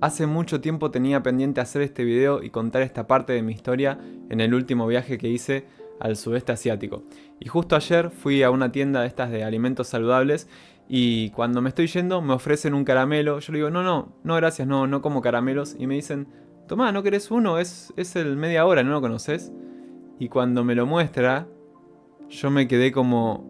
Hace mucho tiempo tenía pendiente hacer este video y contar esta parte de mi historia en el último viaje que hice al sudeste asiático. Y justo ayer fui a una tienda de estas de alimentos saludables y cuando me estoy yendo me ofrecen un caramelo. Yo le digo, no gracias, no como caramelos. Y me dicen, tomá, ¿no querés uno? Es el media hora, ¿no lo conoces? Y cuando me lo muestra, yo me quedé como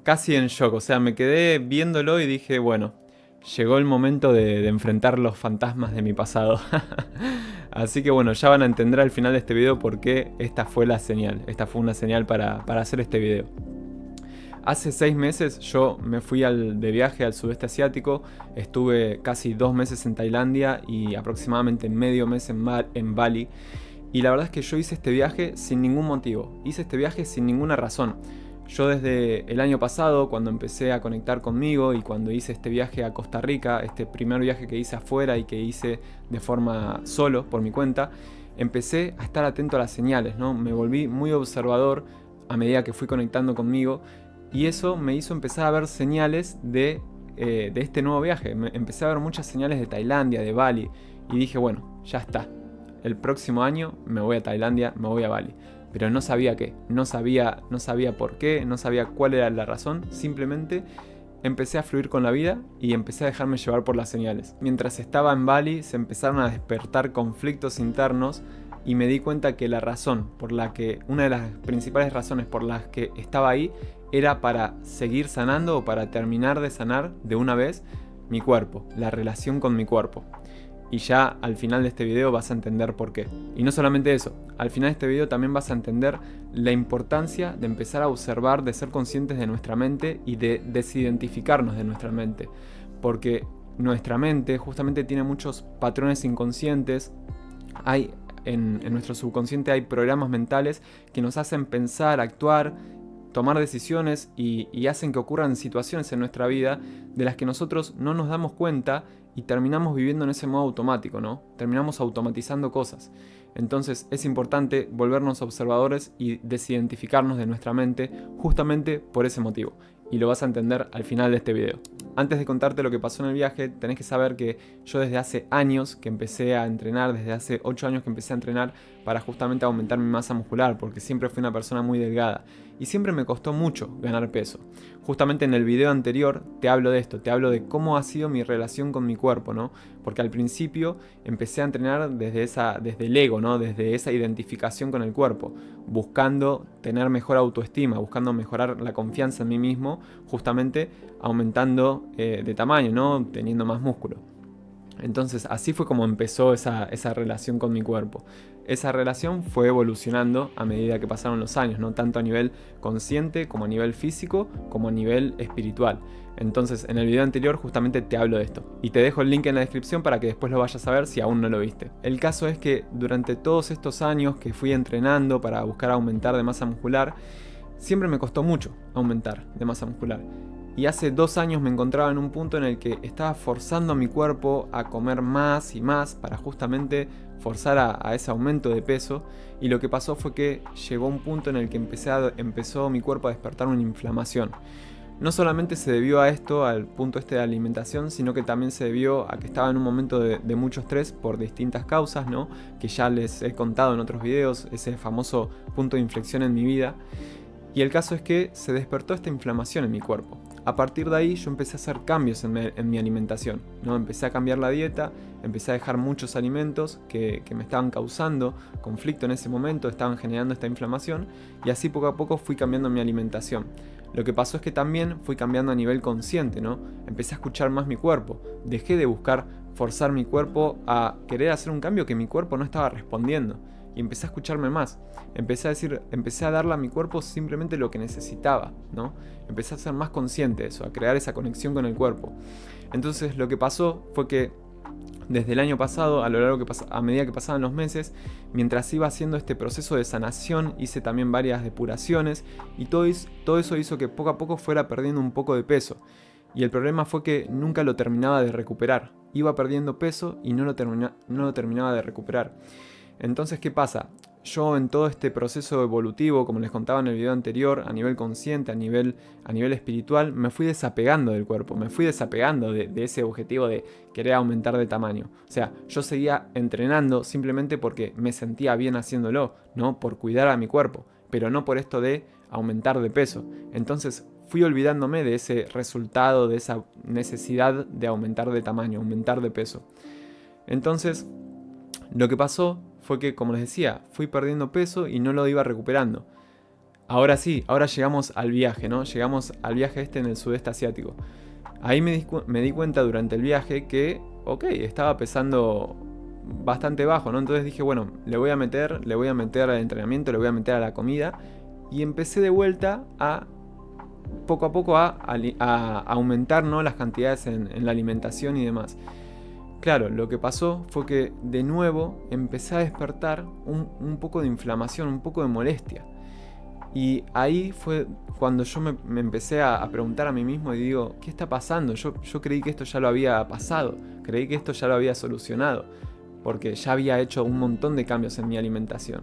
casi en shock. O sea, me quedé viéndolo y dije, bueno, llegó el momento de enfrentar los fantasmas de mi pasado. Así que bueno, ya van a entender al final de este video por qué esta fue la señal. Esta fue una señal para hacer este video. Hace 6 meses yo me fui de viaje al sudeste asiático. Estuve casi 2 meses en Tailandia y aproximadamente medio mes en Bali. Y la verdad es que yo hice este viaje sin ningún motivo. Hice este viaje sin ninguna razón. Yo desde el año pasado, cuando empecé a conectar conmigo y cuando hice este viaje a Costa Rica, este primer viaje que hice afuera y que hice de forma solo, por mi cuenta, empecé a estar atento a las señales, ¿no? Me volví muy observador a medida que fui conectando conmigo y eso me hizo empezar a ver señales de este nuevo viaje. Empecé a ver muchas señales de Tailandia, de Bali y dije, bueno, ya está. El próximo año me voy a Tailandia, me voy a Bali. Pero no sabía qué, no sabía por qué, no sabía cuál era la razón, simplemente empecé a fluir con la vida y empecé a dejarme llevar por las señales. Mientras estaba en Bali se empezaron a despertar conflictos internos y me di cuenta que la razón por la que, una de las principales razones por las que estaba ahí era para seguir sanando o para terminar de sanar de una vez mi cuerpo, la relación con mi cuerpo. Y ya al final de este video vas a entender por qué. Y no solamente eso, al final de este video también vas a entender la importancia de empezar a observar, de ser conscientes de nuestra mente y de desidentificarnos de nuestra mente. Porque nuestra mente justamente tiene muchos patrones inconscientes. En nuestro subconsciente hay programas mentales que nos hacen pensar, actuar, tomar decisiones y hacen que ocurran situaciones en nuestra vida de las que nosotros no nos damos cuenta y terminamos viviendo en ese modo automático, ¿no? Terminamos automatizando cosas. Entonces es importante volvernos observadores y desidentificarnos de nuestra mente justamente por ese motivo. Y lo vas a entender al final de este video. Antes de contarte lo que pasó en el viaje, tenés que saber que yo desde hace años que empecé a entrenar, desde hace 8 años que empecé a entrenar para justamente aumentar mi masa muscular, porque siempre fui una persona muy delgada y siempre me costó mucho ganar peso. Justamente en el video anterior te hablo de esto, te hablo de cómo ha sido mi relación con mi cuerpo, ¿no? Porque al principio empecé a entrenar desde el ego, ¿no? Desde esa identificación con el cuerpo, buscando tener mejor autoestima, buscando mejorar la confianza en mí mismo, justamente aumentando de tamaño, ¿no? Teniendo más músculo. Entonces así fue como empezó esa relación con mi cuerpo. Esa relación fue evolucionando a medida que pasaron los años, ¿no? Tanto a nivel consciente como a nivel físico como a nivel espiritual. Entonces en el video anterior justamente te hablo de esto. Y te dejo el link en la descripción para que después lo vayas a ver si aún no lo viste. El caso es que durante todos estos años que fui entrenando para buscar aumentar de masa muscular, siempre me costó mucho aumentar de masa muscular. Y hace 2 años me encontraba en un punto en el que estaba forzando a mi cuerpo a comer más y más para justamente forzar a ese aumento de peso. Y lo que pasó fue que llegó un punto en el que empezó mi cuerpo a despertar una inflamación. No solamente se debió a esto, al punto este de alimentación, sino que también se debió a que estaba en un momento de mucho estrés por distintas causas, ¿no? Que ya les he contado en otros videos, ese famoso punto de inflexión en mi vida. Y el caso es que se despertó esta inflamación en mi cuerpo. A partir de ahí yo empecé a hacer cambios en mi alimentación, ¿no? Empecé a cambiar la dieta, empecé a dejar muchos alimentos que me estaban causando conflicto en ese momento, estaban generando esta inflamación y así poco a poco fui cambiando mi alimentación. Lo que pasó es que también fui cambiando a nivel consciente, ¿no? Empecé a escuchar más mi cuerpo, dejé de buscar forzar mi cuerpo a querer hacer un cambio que mi cuerpo no estaba respondiendo. Y empecé a escucharme más. Empecé a darle a mi cuerpo simplemente lo que necesitaba, ¿no? Empecé a ser más consciente de eso, a crear esa conexión con el cuerpo. Entonces lo que pasó fue que desde el año pasado, a medida que pasaban los meses, mientras iba haciendo este proceso de sanación, hice también varias depuraciones y todo eso hizo que poco a poco fuera perdiendo un poco de peso. Y el problema fue que nunca lo terminaba de recuperar. Iba perdiendo peso y no lo terminaba de recuperar. Entonces, ¿qué pasa? yo en todo este proceso evolutivo, como les contaba en el video anterior, a nivel consciente, a nivel espiritual, me fui desapegando del cuerpo, me fui desapegando de ese objetivo de querer aumentar de tamaño. O sea, yo seguía entrenando simplemente porque me sentía bien haciéndolo, ¿no? Por cuidar a mi cuerpo, pero no por esto de aumentar de peso. Entonces fui olvidándome de ese resultado, de esa necesidad de aumentar de tamaño, aumentar de peso. Entonces, lo que pasó fue que, como les decía, fui perdiendo peso y no lo iba recuperando. Ahora sí, ahora llegamos al viaje, ¿no? Llegamos al viaje en el sudeste asiático. Ahí me di cuenta durante el viaje que, ok, estaba pesando bastante bajo, ¿no? Entonces dije, bueno, le voy a meter al entrenamiento, le voy a meter a la comida. Y empecé de vuelta a, poco a poco, a aumentar, ¿no? Las cantidades en la alimentación y demás. Claro, lo que pasó fue que de nuevo empecé a despertar un poco de inflamación, un poco de molestia. Y ahí fue cuando yo me empecé a preguntar a mí mismo y digo, ¿qué está pasando? Yo creí que esto ya lo había pasado, creí que esto ya lo había solucionado, porque ya había hecho un montón de cambios en mi alimentación.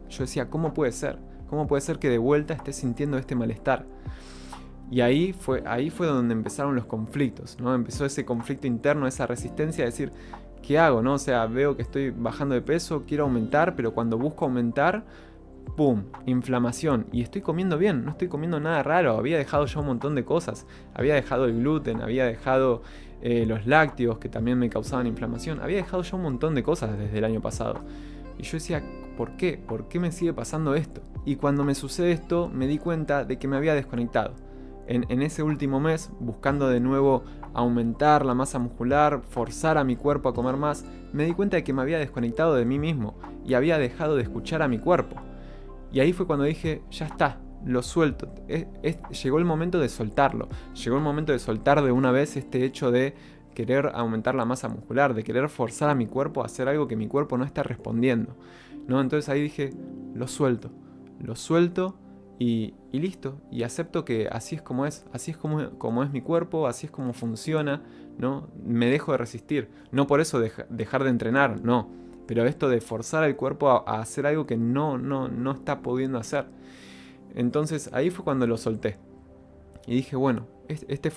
Yo decía, ¿cómo puede ser? ¿Cómo puede ser que de vuelta esté sintiendo este malestar? Y ahí fue donde empezaron los conflictos, ¿no? Empezó ese conflicto interno, esa resistencia a decir, ¿qué hago? ¿No? O sea, veo que estoy bajando de peso, quiero aumentar, pero cuando busco aumentar, ¡pum! Inflamación. Y estoy comiendo bien, no estoy comiendo nada raro. Había dejado ya un montón de cosas. Había dejado el gluten, había dejado los lácteos que también me causaban inflamación. Había dejado ya un montón de cosas desde el año pasado. Y yo decía, ¿por qué? ¿Por qué me sigue pasando esto? Y cuando me sucede esto, me di cuenta de que me había desconectado. En ese último mes, buscando de nuevo aumentar la masa muscular, forzar a mi cuerpo a comer más, me di cuenta de que me había desconectado de mí mismo y había dejado de escuchar a mi cuerpo. Y ahí fue cuando dije, ya está, lo suelto. Llegó el momento de soltarlo. Llegó el momento de soltar de una vez este hecho de querer aumentar la masa muscular, de querer forzar a mi cuerpo a hacer algo que mi cuerpo no está respondiendo, ¿no? Entonces ahí dije, lo suelto y listo. Y acepto que así es como es mi cuerpo, así es como funciona, ¿no? Me dejo de resistir. No por eso dejar de entrenar, no. Pero esto de forzar al cuerpo a hacer algo que no está pudiendo hacer. Entonces ahí fue cuando lo solté. Y dije, bueno, esta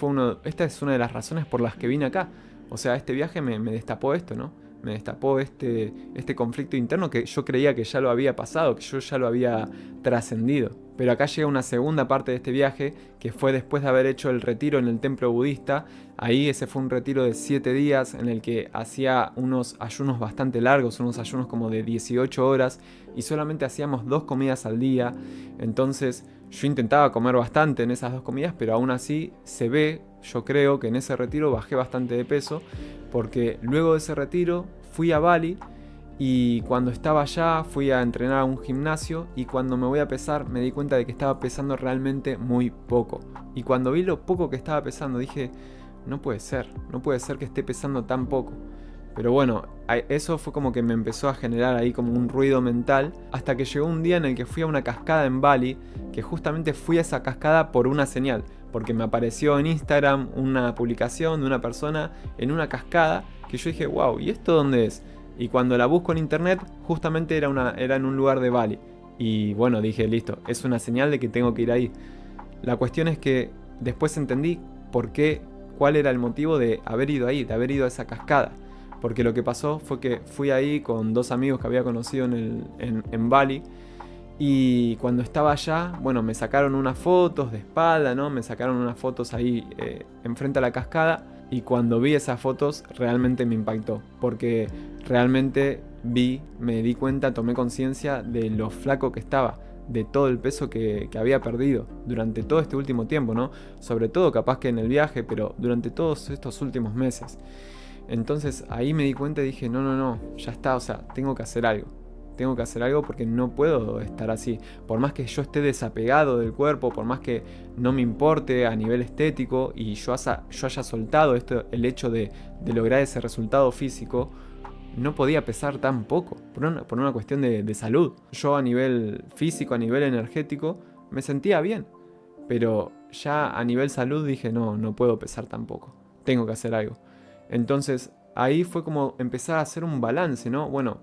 es una de las razones por las que vine acá. O sea, este viaje me destapó esto, ¿no? Me destapó este conflicto interno que yo creía que ya lo había pasado, que yo ya lo había trascendido. Pero acá llega una segunda parte de este viaje, que fue después de haber hecho el retiro en el templo budista. Ahí ese fue un retiro de 7 días en el que hacía unos ayunos bastante largos, unos ayunos como de 18 horas, y solamente hacíamos 2 comidas al día. Entonces yo intentaba comer bastante en esas 2 comidas, pero aún así se ve, yo creo que en ese retiro bajé bastante de peso, porque luego de ese retiro fui a Bali y cuando estaba allá fui a entrenar a un gimnasio y cuando me voy a pesar me di cuenta de que estaba pesando realmente muy poco. Y cuando vi lo poco que estaba pesando dije, no puede ser que esté pesando tan poco. Pero bueno, eso fue como que me empezó a generar ahí como un ruido mental, hasta que llegó un día en el que fui a una cascada en Bali, que justamente fui a esa cascada por una señal, porque me apareció en Instagram una publicación de una persona en una cascada, que yo dije, wow, ¿y esto dónde es? Y cuando la busco en internet, justamente era en un lugar de Bali. Y bueno, dije, listo, es una señal de que tengo que ir ahí. La cuestión es que después entendí cuál era el motivo de haber ido ahí, de haber ido a esa cascada. Porque lo que pasó fue que fui ahí con 2 amigos que había conocido en Bali. Y cuando estaba allá, bueno, me sacaron unas fotos de espalda, ¿no? Me sacaron unas fotos ahí enfrente a la cascada. Y cuando vi esas fotos realmente me impactó. Porque realmente me di cuenta, tomé conciencia de lo flaco que estaba. De todo el peso que había perdido durante todo este último tiempo, ¿no? Sobre todo capaz que en el viaje, pero durante todos estos últimos meses. Entonces ahí me di cuenta y dije, no, ya está, o sea, tengo que hacer algo. Tengo que hacer algo porque no puedo estar así. Por más que yo esté desapegado del cuerpo, por más que no me importe a nivel estético y yo haya soltado el hecho de lograr ese resultado físico, no podía pesar tan poco, por una cuestión de salud. Yo a nivel físico, a nivel energético, me sentía bien. Pero ya a nivel salud dije, no puedo pesar tan poco. Tengo que hacer algo. Entonces ahí fue como empezar a hacer un balance, ¿no? Bueno,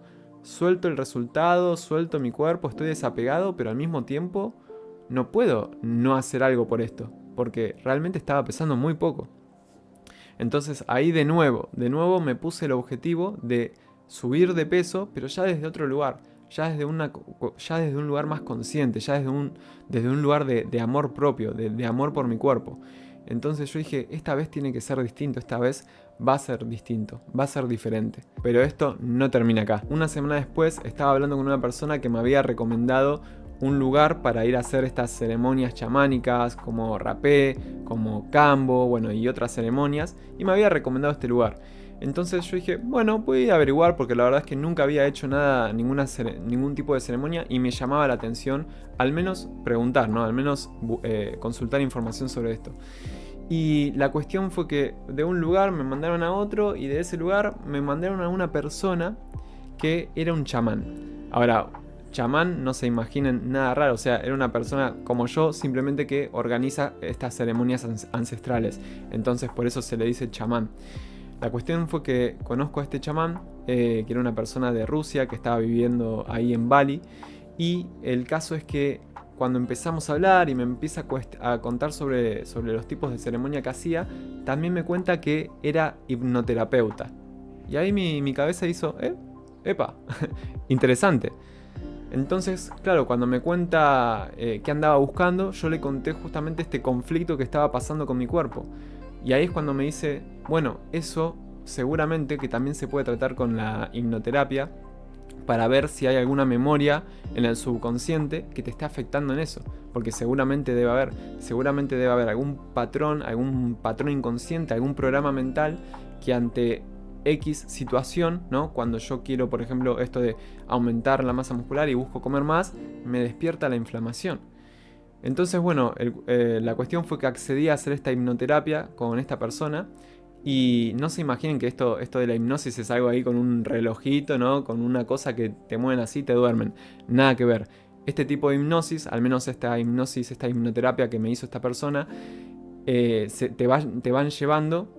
suelto el resultado, suelto mi cuerpo, estoy desapegado, pero al mismo tiempo no puedo no hacer algo por esto, porque realmente estaba pesando muy poco. Entonces ahí de nuevo me puse el objetivo de subir de peso, pero ya desde otro lugar, ya desde un lugar más consciente, ya desde un lugar de amor propio, de amor por mi cuerpo. Entonces yo dije, esta vez tiene que ser distinto, esta vez va a ser distinto, va a ser diferente. Pero esto no termina acá. Una semana después estaba hablando con una persona que me había recomendado un lugar para ir a hacer estas ceremonias chamánicas como rapé, como cambo, bueno, y otras ceremonias, y me había recomendado este lugar. Entonces yo dije, bueno, voy a averiguar porque la verdad es que nunca había hecho nada, ningún tipo de ceremonia y me llamaba la atención al menos preguntar, ¿no? Al menos consultar información sobre esto. Y la cuestión fue que de un lugar me mandaron a otro y de ese lugar me mandaron a una persona que era un chamán. Ahora, chamán, no se imaginen nada raro, o sea, era una persona como yo, simplemente que organiza estas ceremonias ancestrales. Entonces por eso se le dice chamán. La cuestión fue que conozco a este chamán, que era una persona de Rusia que estaba viviendo ahí en Bali. Y el caso es que cuando empezamos a hablar y me empieza a contar sobre los tipos de ceremonia que hacía, también me cuenta que era hipnoterapeuta. Y ahí mi cabeza hizo, epa, interesante. Entonces, claro, cuando me cuenta qué andaba buscando, yo le conté justamente este conflicto que estaba pasando con mi cuerpo. Y ahí es cuando me dice, bueno, eso seguramente que también se puede tratar con la hipnoterapia para ver si hay alguna memoria en el subconsciente que te esté afectando en eso. Porque seguramente debe haber algún patrón inconsciente, algún programa mental que ante X situación, ¿no? Cuando yo quiero, por ejemplo, esto de aumentar la masa muscular y busco comer más, me despierta la inflamación. Entonces, bueno, la cuestión fue que accedí a hacer esta hipnoterapia con esta persona. Y no se imaginen que esto de la hipnosis es algo ahí con un relojito, ¿no? Con una cosa que te mueven así y te duermen. Nada que ver. Este tipo de hipnosis, al menos esta hipnoterapia que me hizo esta persona, te van llevando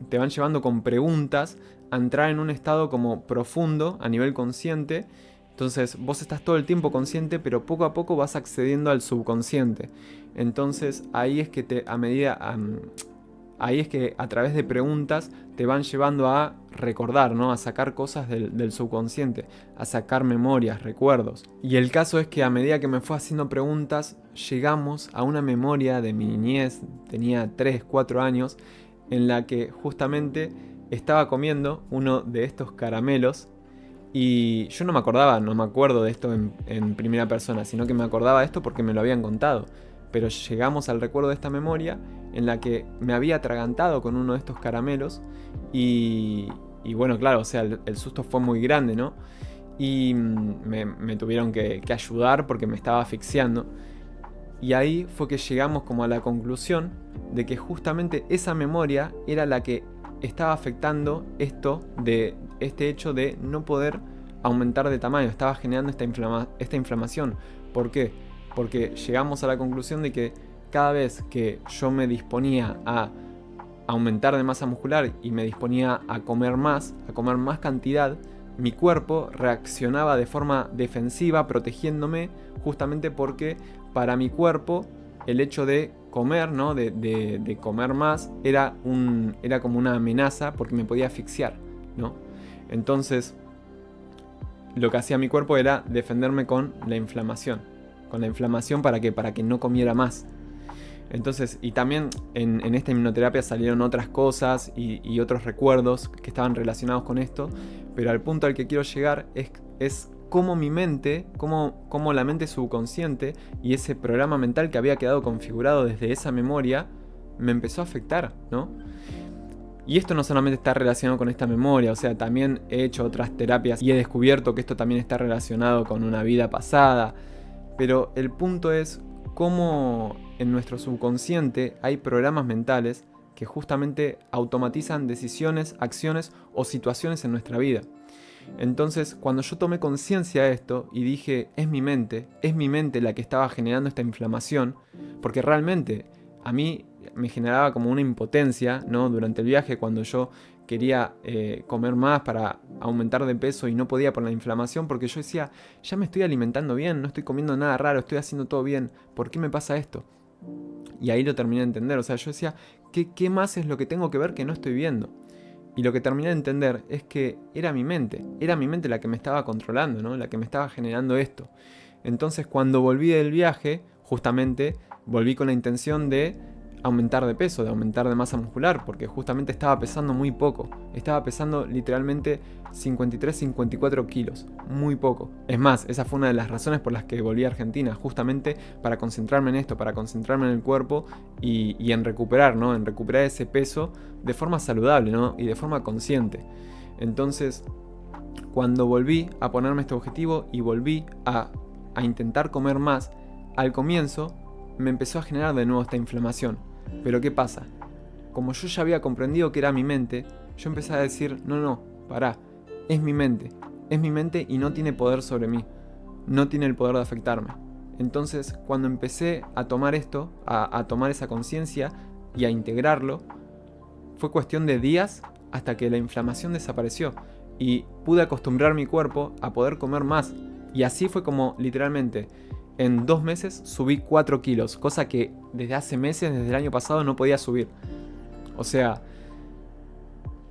te van llevando con preguntas a entrar en un estado como profundo a nivel consciente. Entonces vos estás todo el tiempo consciente, pero poco a poco vas accediendo al subconsciente. Entonces ahí es que ahí es que a través de preguntas te van llevando a recordar, ¿no? A sacar cosas del subconsciente, a sacar memorias, recuerdos. Y el caso es que a medida que me fue haciendo preguntas, llegamos a una memoria de mi niñez, tenía 3, 4 años, en la que justamente estaba comiendo uno de estos caramelos. Y yo no me acuerdo de esto en primera persona, sino que me acordaba de esto porque me lo habían contado. Pero llegamos al recuerdo de esta memoria en la que me había atragantado con uno de estos caramelos y bueno, claro, o sea, el susto fue muy grande, ¿no? Y me tuvieron que ayudar porque me estaba asfixiando. Y ahí fue que llegamos como a la conclusión de que justamente esa memoria era la que estaba afectando este hecho de no poder aumentar de tamaño, estaba generando esta inflamación. ¿Por qué? Porque llegamos a la conclusión de que cada vez que yo me disponía a aumentar de masa muscular y me disponía a comer más cantidad, mi cuerpo reaccionaba de forma defensiva, protegiéndome, justamente porque para mi cuerpo el hecho de comer, ¿no? de comer más, era como una amenaza porque me podía asfixiar, ¿no? Entonces, lo que hacía mi cuerpo era defenderme con la inflamación. ¿Para qué? Para que no comiera más. Entonces, y también en esta hipnoterapia salieron otras cosas y otros recuerdos que estaban relacionados con esto, pero al punto al que quiero llegar es cómo mi mente, cómo la mente subconsciente y ese programa mental que había quedado configurado desde esa memoria me empezó a afectar, ¿no? Y esto no solamente está relacionado con esta memoria, o sea, también he hecho otras terapias y he descubierto que esto también está relacionado con una vida pasada, pero el punto es cómo en nuestro subconsciente hay programas mentales que justamente automatizan decisiones, acciones o situaciones en nuestra vida. Entonces, cuando yo tomé conciencia de esto y dije, es mi mente la que estaba generando esta inflamación, porque realmente a mí me generaba como una impotencia, ¿no? Durante el viaje, cuando yo quería comer más para aumentar de peso y no podía por la inflamación, porque yo decía, ya me estoy alimentando bien, no estoy comiendo nada raro, estoy haciendo todo bien, ¿por qué me pasa esto? Y ahí lo terminé de entender, o sea, yo decía, ¿qué más es lo que tengo que ver que no estoy viendo? Y lo que terminé de entender es que era mi mente la que me estaba controlando, ¿no? La que me estaba generando esto. Entonces cuando volví del viaje, justamente volví con la intención de aumentar de peso, de aumentar de masa muscular, porque justamente estaba pesando muy poco. Estaba pesando literalmente 53, 54 kilos, muy poco. Es más, esa fue una de las razones por las que volví a Argentina, justamente para concentrarme en esto, para concentrarme en el cuerpo y en recuperar, ¿no? En recuperar ese peso de forma saludable, ¿no? Y de forma consciente. Entonces, cuando volví a ponerme este objetivo y volví a intentar comer más, al comienzo me empezó a generar de nuevo esta inflamación. Pero ¿qué pasa? Como yo ya había comprendido que era mi mente, yo empecé a decir, no, pará, es mi mente y no tiene poder sobre mí, no tiene el poder de afectarme. Entonces, cuando empecé a tomar esto, a tomar esa conciencia y a integrarlo, fue cuestión de días hasta que la inflamación desapareció y pude acostumbrar mi cuerpo a poder comer más. Y así fue como literalmente en 2 meses subí 4 kilos, cosa que desde hace meses, desde el año pasado, no podía subir. O sea,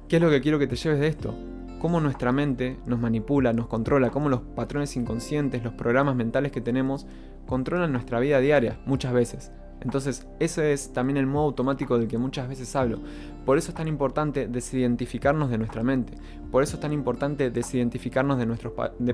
¿qué es lo que quiero que te lleves de esto? Cómo nuestra mente nos manipula, nos controla, cómo los patrones inconscientes, los programas mentales que tenemos, controlan nuestra vida diaria, muchas veces. Entonces, ese es también el modo automático del que muchas veces hablo. Por eso es tan importante desidentificarnos de nuestra mente. Por eso es tan importante desidentificarnos de nuestros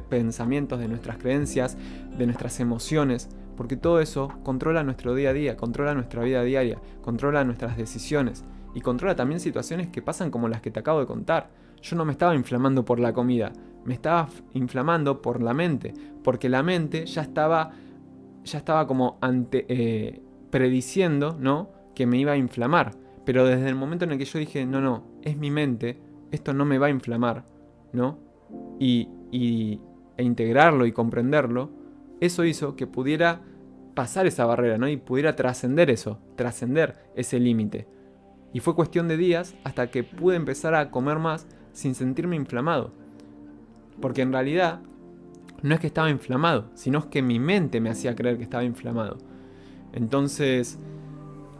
pensamientos, de nuestras creencias, de nuestras emociones. Porque todo eso controla nuestro día a día, controla nuestra vida diaria, controla nuestras decisiones. Y controla también situaciones que pasan como las que te acabo de contar. Yo no me estaba inflamando por la comida, me estaba inflamando por la mente. Porque la mente ya estaba como prediciendo, ¿no?, que me iba a inflamar. Pero desde el momento en el que yo dije, no, es mi mente, esto no me va a inflamar, ¿no? E integrarlo y comprenderlo, eso hizo que pudiera pasar esa barrera, ¿no? Y pudiera trascender ese límite. Y fue cuestión de días hasta que pude empezar a comer más sin sentirme inflamado. Porque en realidad no es que estaba inflamado, sino es que mi mente me hacía creer que estaba inflamado. Entonces,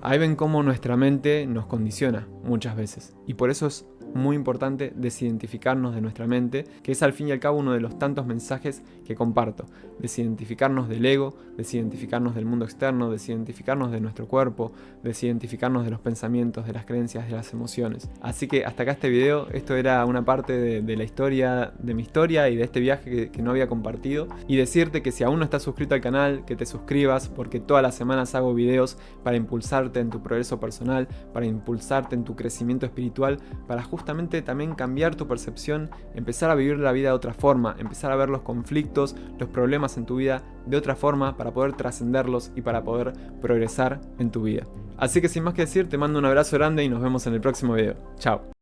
ahí ven cómo nuestra mente nos condiciona muchas veces. Y por eso es muy importante desidentificarnos de nuestra mente, que es al fin y al cabo uno de los tantos mensajes que comparto. Desidentificarnos del ego, desidentificarnos del mundo externo, desidentificarnos de nuestro cuerpo, desidentificarnos de los pensamientos, de las creencias, de las emociones. Así que hasta acá este video. Esto era una parte de la historia, de mi historia y de este viaje que no había compartido. Y decirte que si aún no estás suscrito al canal, que te suscribas, porque todas las semanas hago videos para impulsarte en tu progreso personal, para impulsarte en tu crecimiento espiritual, para justamente también cambiar tu percepción, empezar a vivir la vida de otra forma, empezar a ver los conflictos, los problemas en tu vida de otra forma para poder trascenderlos y para poder progresar en tu vida. Así que sin más que decir, te mando un abrazo grande y nos vemos en el próximo video. Chao.